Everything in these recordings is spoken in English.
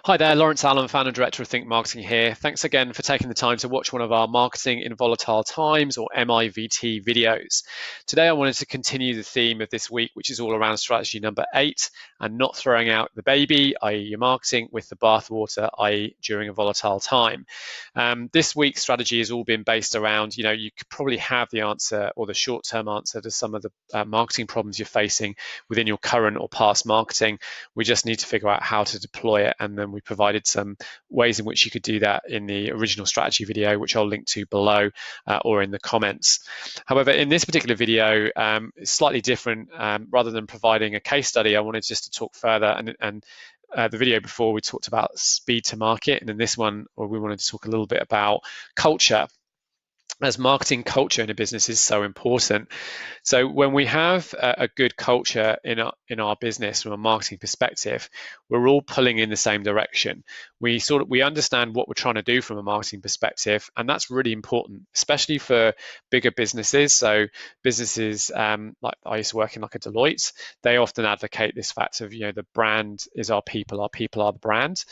Hi there, Lawrence Allen, founder and director of Think Marketing here. Thanks again for taking the time to watch one of our Marketing in Volatile Times, or MiVT, videos. Today I wanted to continue the theme of this week, which is all around strategy number 8, and not throwing out the baby, i.e. your marketing, with the bathwater, i.e. during a volatile time. This week's strategy has all been based around, you could probably have the answer or the short-term answer to some of the marketing problems you're facing within your current or past marketing. We just need to figure out how to deploy it, and then we provided some ways in which you could do that in the original strategy video, which I'll link to below or in the comments. However, in this particular video, it's slightly different. Rather than providing a case study, I wanted just to talk further, and the video before we talked about speed to market, and in this one we wanted to talk a little bit about culture, as marketing culture in a business is so important. So when we have a good culture in our business from a marketing perspective, we're all pulling in the same direction. We understand what we're trying to do from a marketing perspective, and that's really important, especially for bigger businesses. So businesses like I used to work in, like a Deloitte, they often advocate this fact of, the brand is our people are the brand.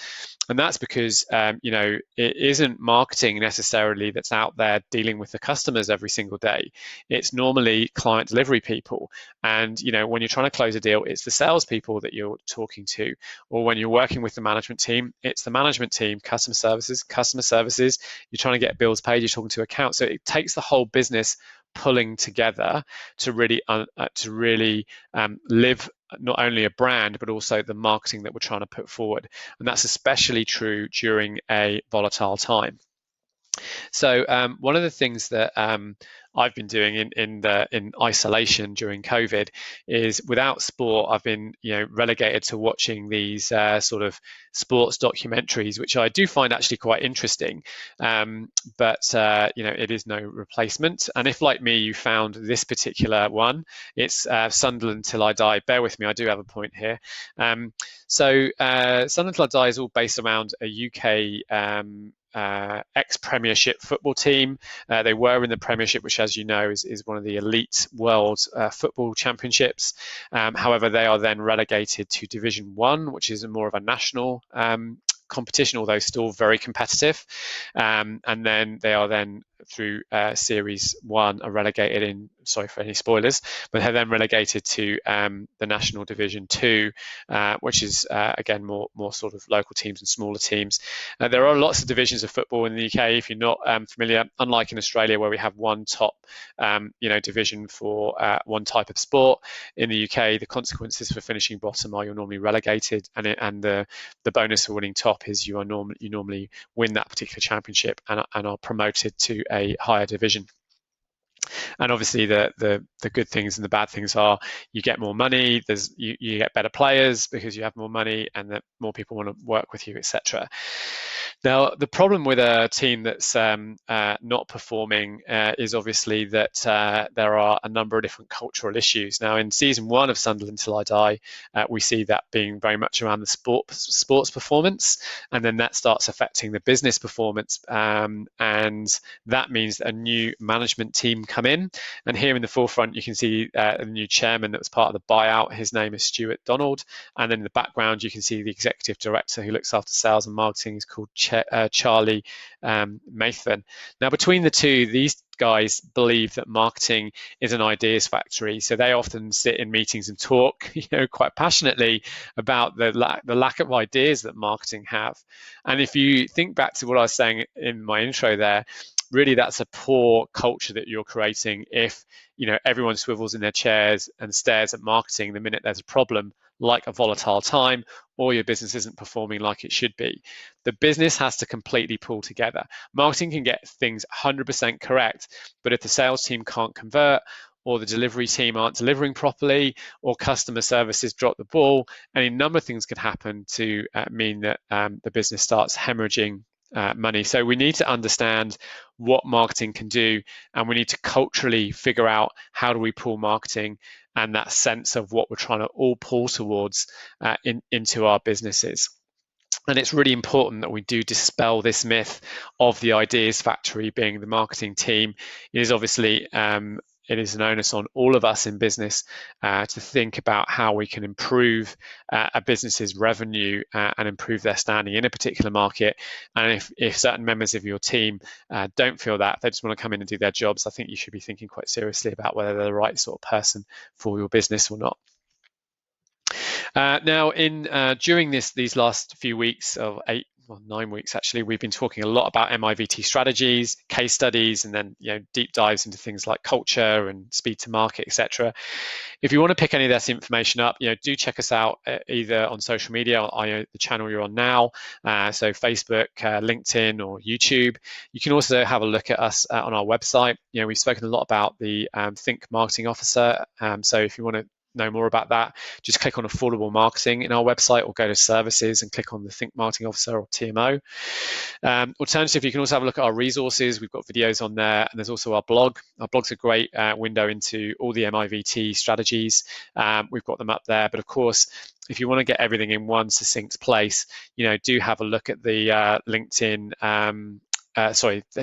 And that's because, it isn't marketing necessarily that's out there dealing with the customers every single day. It's normally client delivery people. And, when you're trying to close a deal, it's the salespeople that you're talking to. Or when you're working with the management team, it's the management team, customer services, you're trying to get bills paid, you're talking to accounts. So it takes the whole business pulling together to really live not only a brand, but also the marketing that we're trying to put forward. And that's especially true during a volatile time. So one of the things that I've been doing in isolation during COVID is, without sport, I've been relegated to watching these sort of sports documentaries, which I do find actually quite interesting. But it is no replacement. And if, like me, you found this particular one, it's Sunderland Till I Die. Bear with me, I do have a point here. Sunderland Till I Die is all based around a UK ex-Premiership football team. They were in the Premiership, which, as you know, is one of the elite world football championships. However, they are then relegated to Division 1, which is more of a national competition, although still very competitive. And then they are then, through Series 1, are relegated in, sorry for any spoilers, but they're then relegated to the National Division 2, which is again more sort of local teams and smaller teams. There are lots of divisions of football in the UK, if you're not familiar, unlike in Australia, where we have one top division for one type of sport. In the UK, the consequences for finishing bottom are you're normally relegated, and the bonus for winning top is you normally win that particular championship and are promoted to a higher division. And obviously the good things and the bad things are you get more money, you get better players because you have more money, and that more people want to work with you, etc. Now, the problem with a team that's not performing is obviously that there are a number of different cultural issues. Now, in season 1 of Sunderland Till I Die, we see that being very much around the sports performance, and then that starts affecting the business performance, and that means that a new management team come in. And here in the forefront, you can see a new chairman that was part of the buyout. His name is Stuart Donald, and then in the background, you can see the executive director who looks after sales and marketing is called Charlie Mathan. Now, between the two, these guys believe that marketing is an ideas factory. So they often sit in meetings and talk, quite passionately about the lack of ideas that marketing have. And if you think back to what I was saying in my intro there, really that's a poor culture that you're creating if everyone swivels in their chairs and stares at marketing the minute there's a problem, like a volatile time, or your business isn't performing like it should be. The business has to completely pull together. Marketing can get things 100% correct, but if the sales team can't convert, or the delivery team aren't delivering properly, or customer services drop the ball, any number of things could happen to mean that the business starts hemorrhaging money. So we need to understand what marketing can do, and we need to culturally figure out how do we pull marketing and that sense of what we're trying to all pull towards into our businesses. And it's really important that we do dispel this myth of the ideas factory being the marketing team. It is obviously it is an onus on all of us in business to think about how we can improve a business's revenue and improve their standing in a particular market. And if certain members of your team don't feel that, they just want to come in and do their jobs, I think you should be thinking quite seriously about whether they're the right sort of person for your business or not. Now, during these last few weeks of 9 weeks actually, we've been talking a lot about MiVT strategies, case studies, and then deep dives into things like culture and speed to market, etc. If you want to pick any of this information up, do check us out either on social media, the channel you're on now, so Facebook, LinkedIn, or YouTube. You can also have a look at us on our website. We've spoken a lot about the Think Marketing Officer. So if you want to know more about that, just click on affordable marketing in our website or go to services and click on the Think Marketing Officer or TMO. Alternatively, you can also have a look at our resources. We've got videos on there, and there's also our blog. Our blog's a great window into all the MiVT strategies. We've got them up there, but of course, if you want to get everything in one succinct place, do have a look at the LinkedIn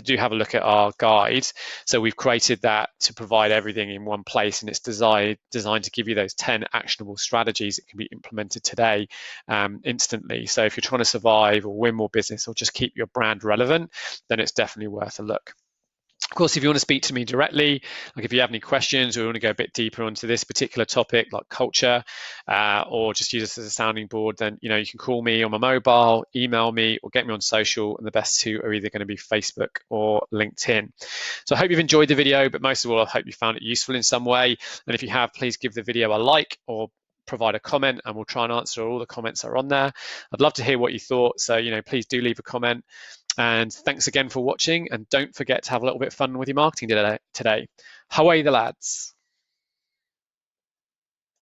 do have a look at our guide. So we've created that to provide everything in one place, and it's designed to give you those 10 actionable strategies that can be implemented today instantly. So if you're trying to survive or win more business or just keep your brand relevant, then it's definitely worth a look. Of course, if you want to speak to me directly, like if you have any questions or you want to go a bit deeper onto this particular topic, like culture, or just use this as a sounding board, then you can call me on my mobile, email me, or get me on social. And the best two are either going to be Facebook or LinkedIn. So I hope you've enjoyed the video, but most of all, I hope you found it useful in some way. And if you have, please give the video a like or provide a comment, and we'll try and answer all the comments that are on there. I'd love to hear what you thought, so please do leave a comment. And thanks again for watching, and don't forget to have a little bit of fun with your marketing today. Away the lads.